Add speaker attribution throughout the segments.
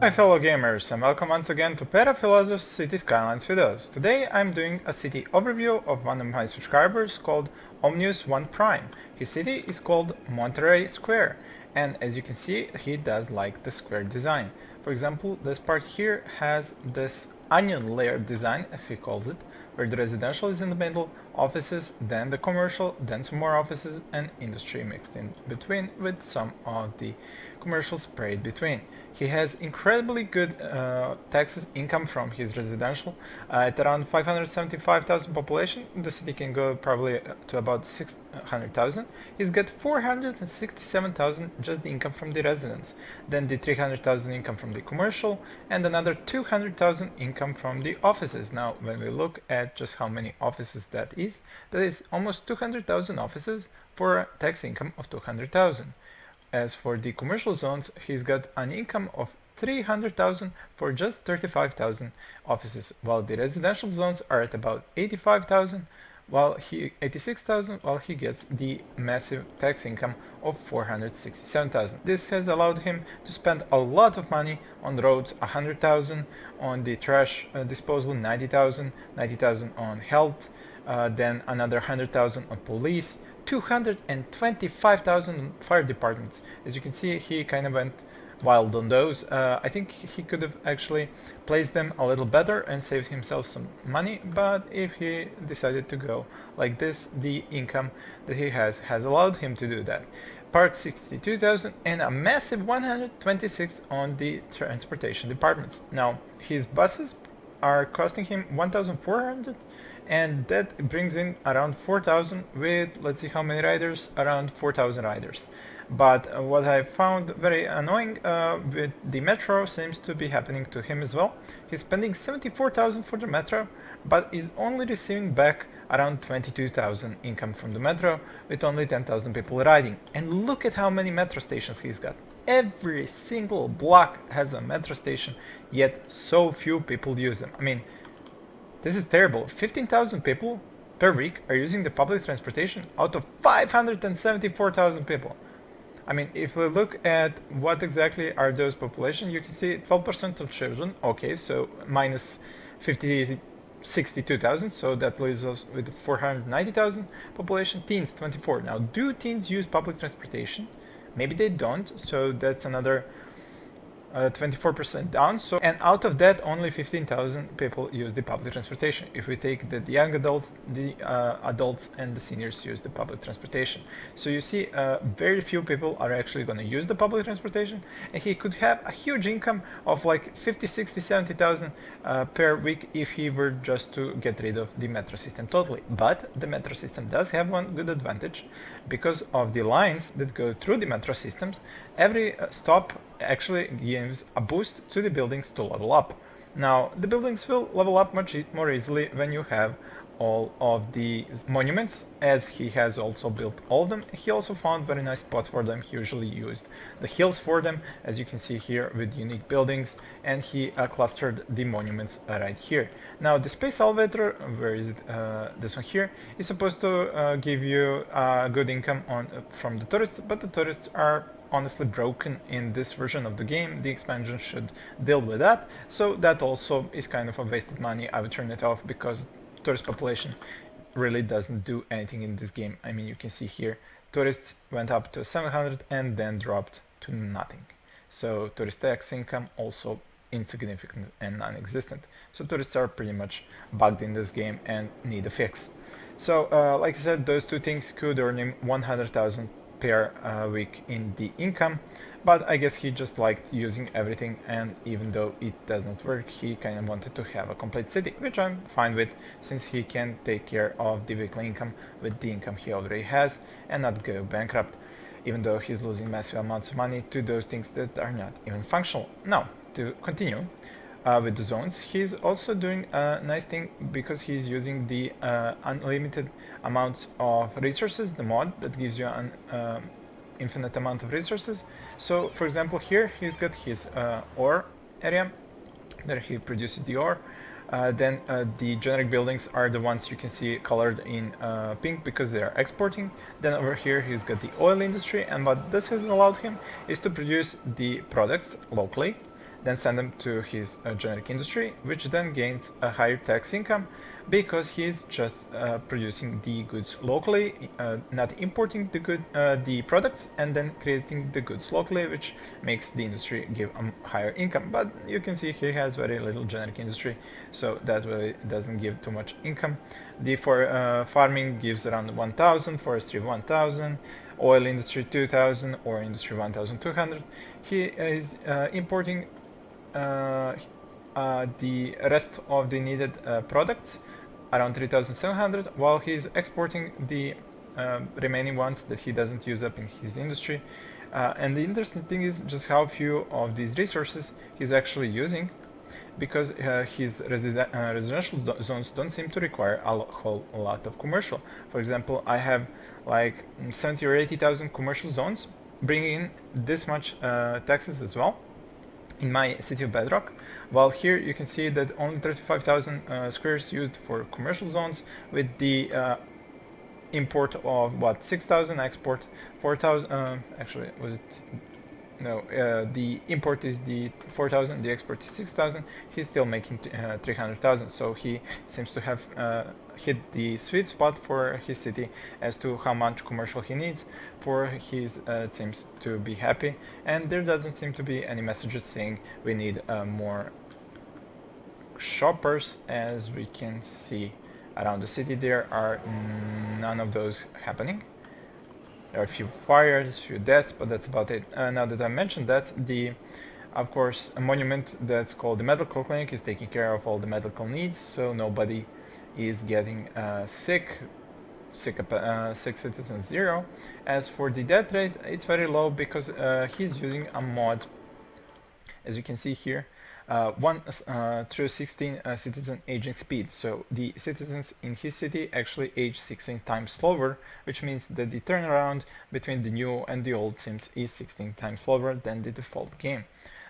Speaker 1: Hi fellow gamers, and welcome once again to Perafilozof's City Skylines videos. Today I'm doing a city overview of one of my subscribers called Omnius1 Prime. His city is called Monterey Square, and as you can see he does like the square design. For example, this part here has this onion layer design, as he calls it, where the residential is in the middle, offices, then the commercial, then some more offices and industry mixed in between with some of the commercial sprayed between. He has incredibly good taxes income from his residential. At around 575,000 population, the city can go probably to about 600,000. He's got 467,000 just the income from the residents, then the 300,000 income from the commercial, and another 200,000 income from the offices. Now, when we look at just how many offices that is almost 200,000 offices for a tax income of 200,000. As for the commercial zones, he's got an income of 300,000 for just 35,000 offices, while the residential zones are at about 85,000, 86,000, while he gets the massive tax income of 467,000. This has allowed him to spend a lot of money on roads, 100,000, on the trash disposal, 90,000, 90,000 on health, then another 100,000 on police, 225,000 fire departments. As you can see, he kind of went wild on those. I think he could have actually placed them a little better and saved himself some money, but if he decided to go like this, the income that he has allowed him to do that. Park 62,000 and a massive 126 on the transportation departments. Now, his buses are costing him 1,400, and that brings in around 4,000 with, let's see how many riders, around 4,000 riders. But what I found very annoying with the metro seems to be happening to him as well. He's spending 74,000 for the metro, but is only receiving back around 22,000 income from the metro with only 10,000 people riding. And look at how many metro stations he's got. Every single block has a metro station, yet so few people use them. I mean, this is terrible. 15,000 people per week are using the public transportation out of 574,000 people. I mean, if we look at what exactly are those population, you can see 12% of children. Okay, so minus 62,000, so that leaves us with 490,000 population. Teens, 24. Now, do teens use public transportation? Maybe they don't, so that's another 24% down. So, and out of that only 15,000 people use the public transportation. If we take the young adults, the adults and the seniors use the public transportation. So you see very few people are actually going to use the public transportation, and he could have a huge income of like 50, 60, 70,000 per week if he were just to get rid of the metro system totally. But the metro system does have one good advantage. Because of the lines that go through the metro systems, every stop actually gives a boost to the buildings to level up. Now, the buildings will level up much more easily when you have all of the monuments, as he has also built all of them. He also found very nice spots for them. He usually used the hills for them, as you can see here with unique buildings, and he clustered the monuments right here. Now, the space elevator, where is it? This one here, is supposed to give you good income from the tourists, but the tourists are honestly broken in this version of the game. The expansion should deal with that, so that also is kind of a wasted money. I would turn it off because tourist population really doesn't do anything in this game. I mean, you can see here tourists went up to 700 and then dropped to nothing. So tourist tax income also insignificant and non-existent. So tourists are pretty much bugged in this game and need a fix. So like I said, those two things could earn him 100,000 per week in the income, but I guess he just liked using everything, and even though it does not work, he kind of wanted to have a complete city, which I'm fine with, since he can take care of the weekly income with the income he already has and not go bankrupt, even though he's losing massive amounts of money to those things that are not even functional. Now, to continue with the zones, he's also doing a nice thing because he's using the unlimited amounts of resources, the mod that gives you an infinite amount of resources. So for example, here he's got his ore area where he produces the ore. Then the generic buildings are the ones you can see colored in pink because they are exporting. Then over here he's got the oil industry, and what this has allowed him is to produce the products locally. then send them to his generic industry, which then gains a higher tax income because he's just producing the goods locally, not importing the products, and then creating the goods locally, which makes the industry give a higher income. But you can see he has very little generic industry, so that really doesn't give too much income. The farming gives around 1,000, forestry 1,000, oil industry 2,000, or industry 1,200. He is importing the rest of the needed products, around 3,700, while he's exporting the remaining ones that he doesn't use up in his industry. And the interesting thing is just how few of these resources he's actually using, because his residential zones don't seem to require a whole lot of commercial. For example, I have like 70 or 80,000 commercial zones, bringing in this much taxes as well in my city of Bedrock, while here you can see that only 35,000 squares used for commercial zones, with the import of what, 6,000, export 4,000, actually was it, no, the import is the 4,000, the export is 6,000. He's still making 300,000, so he seems to have hit the sweet spot for his city as to how much commercial he needs for his teams to be happy. And there doesn't seem to be any messages saying we need more shoppers. As we can see around the city, there are none of those happening. There are a few fires, a few deaths, but that's about it. Now that I mentioned that, of course, a monument that's called the medical clinic is taking care of all the medical needs, so nobody is getting sick citizens 0. As for the death rate, it's very low because he's using a mod, as you can see here, 1 through 16 citizen aging speed. So the citizens in his city actually age 16 times slower, which means that the turnaround between the new and the old sims is 16 times slower than the default game.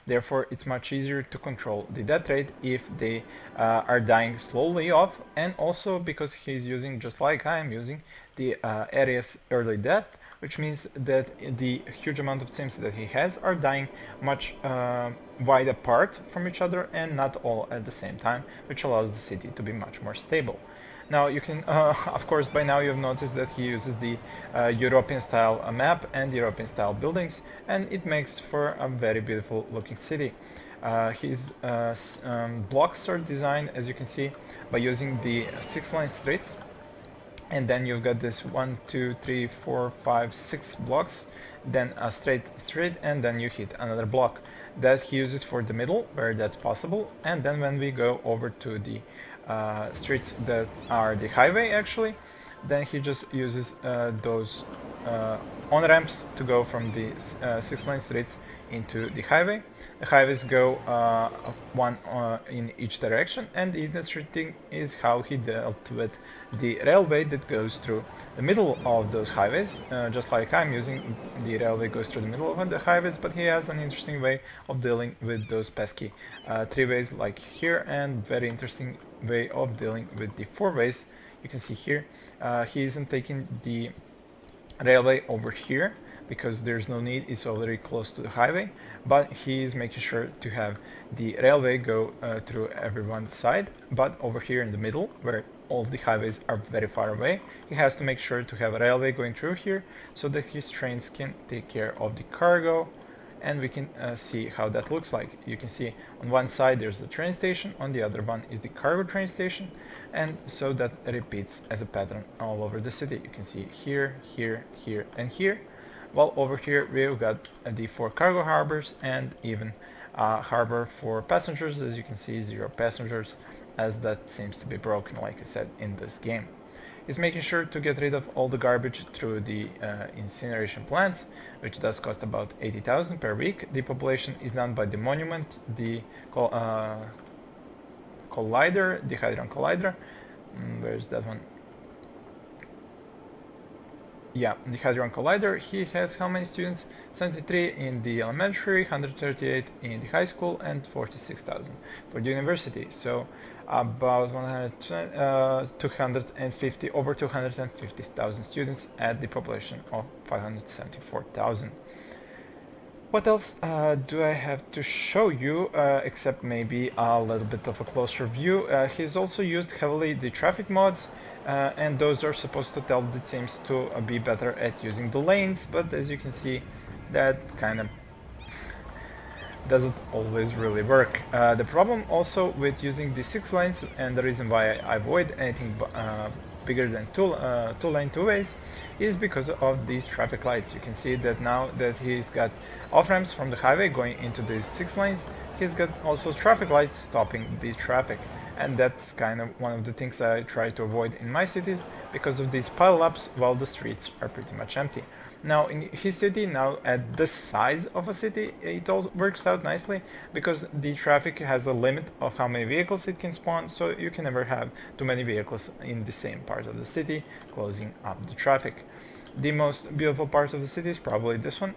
Speaker 1: Therefore, it's much easier to control the death rate if they are dying slowly off, and also because he's using, just like I am using, the ARIS early death, which means that the huge amount of sims that he has are dying much wide apart from each other and not all at the same time, which allows the city to be much more stable. Now you can, of course, by now you've noticed that he uses the European style map and European style buildings, and it makes for a very beautiful looking city. His blocks are designed, as you can see, by using the 6-line streets, and then you've got this 1, 2, 3, 4, 5, 6 blocks, then a straight street, and then you hit another block that he uses for the middle where that's possible. And then when we go over to the streets that are the highway, actually, then he just uses those on-ramps to go from the 6-line streets into the highway. The highways go one in each direction, and the interesting thing is how he dealt with the railway that goes through the middle of those highways. Just like I'm using, the railway goes through the middle of the highways, but he has an interesting way of dealing with those pesky 3-ways like here, and very interesting way of dealing with the 4-ways. You can see here he isn't taking the railway over here because there's no need, it's already close to the highway, but he is making sure to have the railway go through everyone's side, but over here in the middle, where all the highways are very far away, he has to make sure to have a railway going through here so that his trains can take care of the cargo. And we can see how that looks like. You can see on one side there's the train station, on the other one is the cargo train station, and so that repeats as a pattern all over the city. You can see here, here, here, and here. While over here we've got the 4 cargo harbors and even a harbor for passengers. As you can see, 0 passengers, as that seems to be broken, like I said, in this game. He's making sure to get rid of all the garbage through the incineration plants, which does cost about 80,000 per week. The population is done by the monument, the collider, the Hadron Collider. Where's that one? Yeah, the Hadron Collider. He has how many students? 73 in the elementary, 138 in the high school, and 46,000 for the university. So about 250, over 250,000 students at the population of 574,000. What else do I have to show you, except maybe a little bit of a closer view? He's also used heavily the traffic mods, and those are supposed to tell the teams to be better at using the lanes, but as you can see, that kind of doesn't always really work. The problem also with using the 6 lanes, and the reason why I avoid anything bigger than two lane two ways, is because of these traffic lights. You can see that now that he's got off ramps from the highway going into these 6 lanes, he's got also traffic lights stopping the traffic, and that's kind of one of the things I try to avoid in my cities because of these pile-ups while the streets are pretty much empty. Now in his city, now at this size of a city, it all works out nicely because the traffic has a limit of how many vehicles it can spawn, so you can never have too many vehicles in the same part of the city, closing up the traffic. The most beautiful part of the city is probably this one,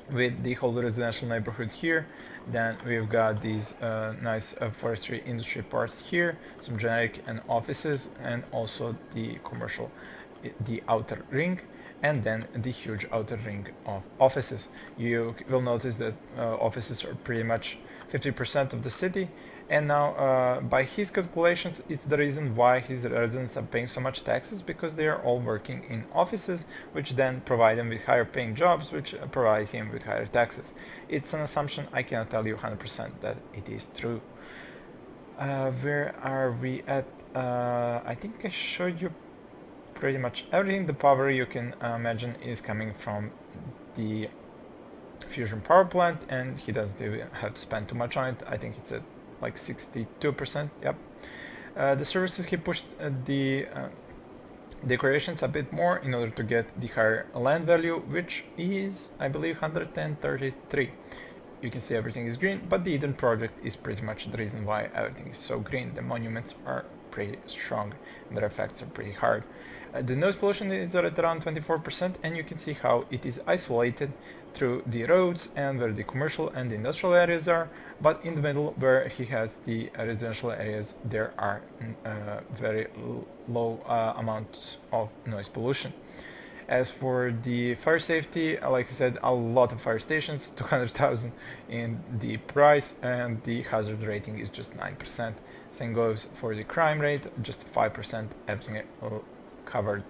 Speaker 1: with the whole residential neighborhood here. Then we've got these nice forestry industry parts here, some generic and offices, and also the commercial, the outer ring, and then the huge outer ring of offices. You will notice that offices are pretty much 50% of the city, and now by his calculations, it's the reason why his residents are paying so much taxes, because they are all working in offices, which then provide them with higher paying jobs, which provide him with higher taxes. It's an assumption. I cannot tell you 100% that it is true. Where are we at? I think I showed you pretty much everything. The power you can imagine is coming from the fusion power plant, and he doesn't even have to spend too much on it. I think it's at like 62%. Yep. The services, he pushed the decorations a bit more in order to get the higher land value, which is, I believe, 133. You can see everything is green, but the Eden project is pretty much the reason why everything is so green. The monuments are pretty strong and their effects are pretty hard. The noise pollution is at around 24%, and you can see how it is isolated through the roads and where the commercial and the industrial areas are, but in the middle where he has the residential areas, there are very low amounts of noise pollution. As for the fire safety, like I said, a lot of fire stations, 200,000 in the price, and the hazard rating is just 9%. Same goes for the crime rate, just 5%, everything covered.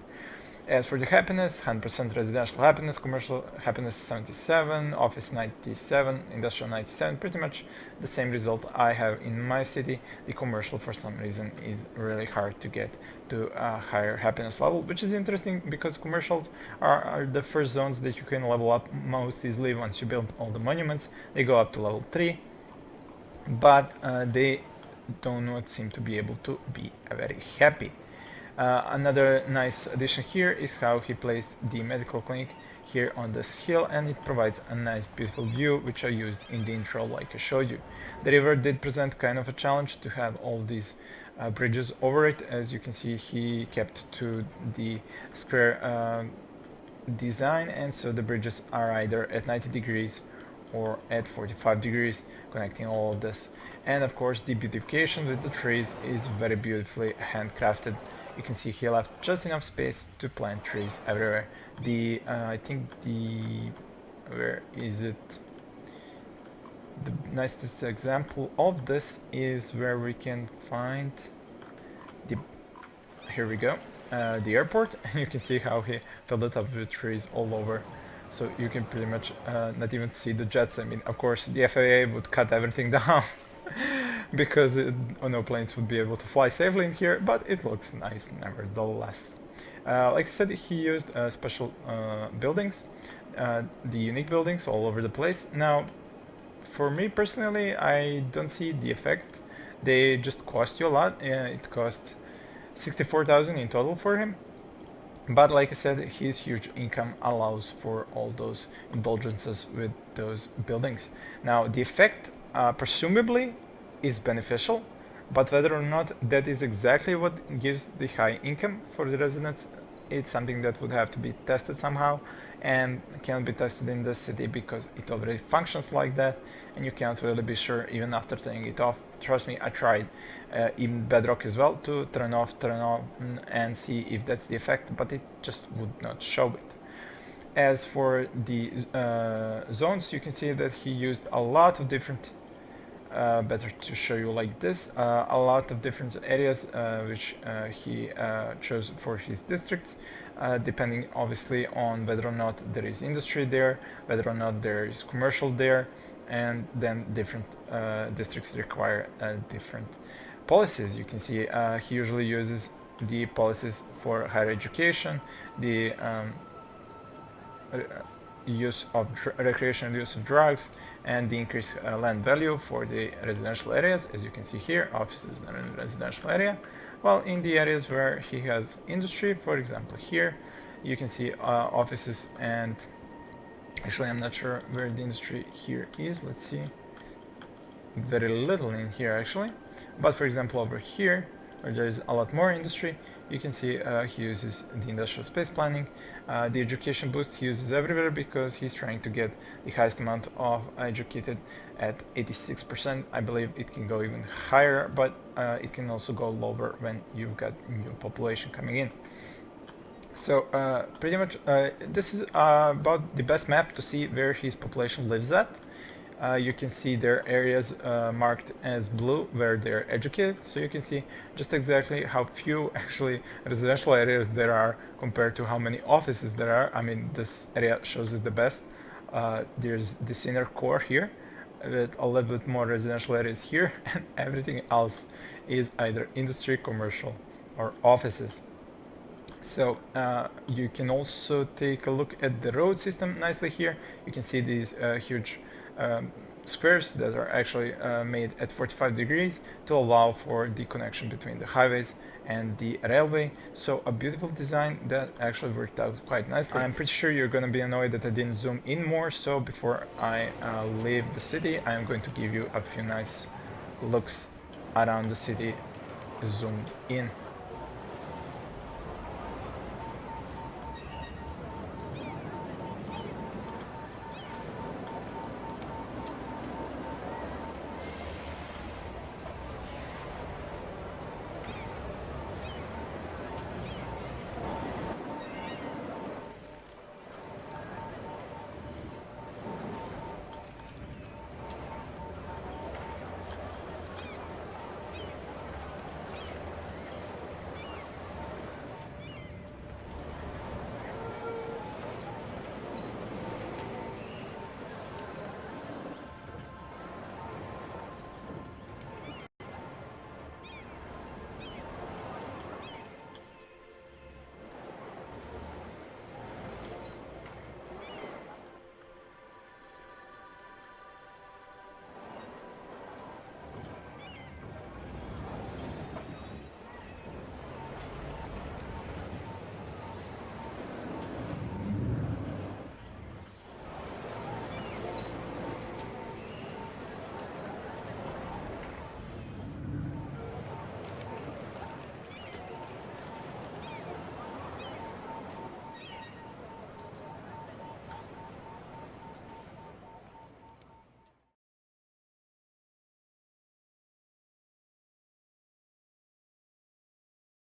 Speaker 1: As for the happiness, 100% residential happiness, commercial happiness 77, office 97, industrial 97, pretty much the same result I have in my city. The commercial, for some reason, is really hard to get to a higher happiness level, which is interesting because commercials are the first zones that you can level up most easily once you build all the monuments. They go up to level 3, but they do not seem to be able to be very happy. Another nice addition here is how he placed the medical clinic here on this hill, and it provides a nice beautiful view, which I used in the intro like I showed you. The river did present kind of a challenge to have all these bridges over it. As you can see, he kept to the square design, and so the bridges are either at 90 degrees or at 45 degrees, connecting all of this. And of course the beautification with the trees is very beautifully handcrafted. You can see he left just enough space to plant trees everywhere. The I think the, where is it? The nicest example of this is where we can find the, here we go, the airport, and you can see how he filled it up with trees all over. So you can pretty much not even see the jets. I mean, of course the FAA would cut everything down because no planes would be able to fly safely in here, but it looks nice nevertheless. Like I said, he used special buildings, the unique buildings all over the place. Now, for me personally, I don't see the effect. They just cost you a lot. It costs 64,000 in total for him. But like I said, his huge income allows for all those indulgences with those buildings. Now, the effect presumably is beneficial, but whether or not that is exactly what gives the high income for the residents, it's something that would have to be tested somehow, and cannot be tested in the city because it already functions like that, and you can't really be sure even after turning it off. Trust me, I tried in Bedrock as well to turn off, turn on, and see if that's the effect, but it just would not show it. As for the zones, you can see that he used a lot of different, better to show you like this, a lot of different areas which he chose for his districts, depending obviously on whether or not there is industry there, whether or not there is commercial there, and then different districts require different policies. You can see he usually uses the policies for higher education, the use of recreational use of drugs, and the increased land value for the residential areas, as you can see here, offices and residential area. While in the areas where he has industry, for example here, you can see offices, and actually I'm not sure where the industry here is. Let's see. Very little in here actually, but for example over here, where there is a lot more industry, you can see he uses the industrial space planning. The education boost he uses everywhere because he's trying to get the highest amount of educated at 86%. I believe it can go even higher, but it can also go lower when you've got new population coming in. So pretty much this is about the best map to see where his population lives at. You can see their areas marked as blue where they're educated, so you can see just exactly how few actually residential areas there are compared to how many offices there are. I mean, this area shows it the best. There's this inner core here with a little bit more residential areas here, and everything else is either industry, commercial, or offices. So you can also take a look at the road system nicely here. You can see these huge squares that are actually made at 45 degrees to allow for the connection between the highways and the railway. So a beautiful design that actually worked out quite nicely. I'm pretty sure you're going to be annoyed that I didn't zoom in more, so before I leave the city, I'm going to give you a few nice looks around the city zoomed in.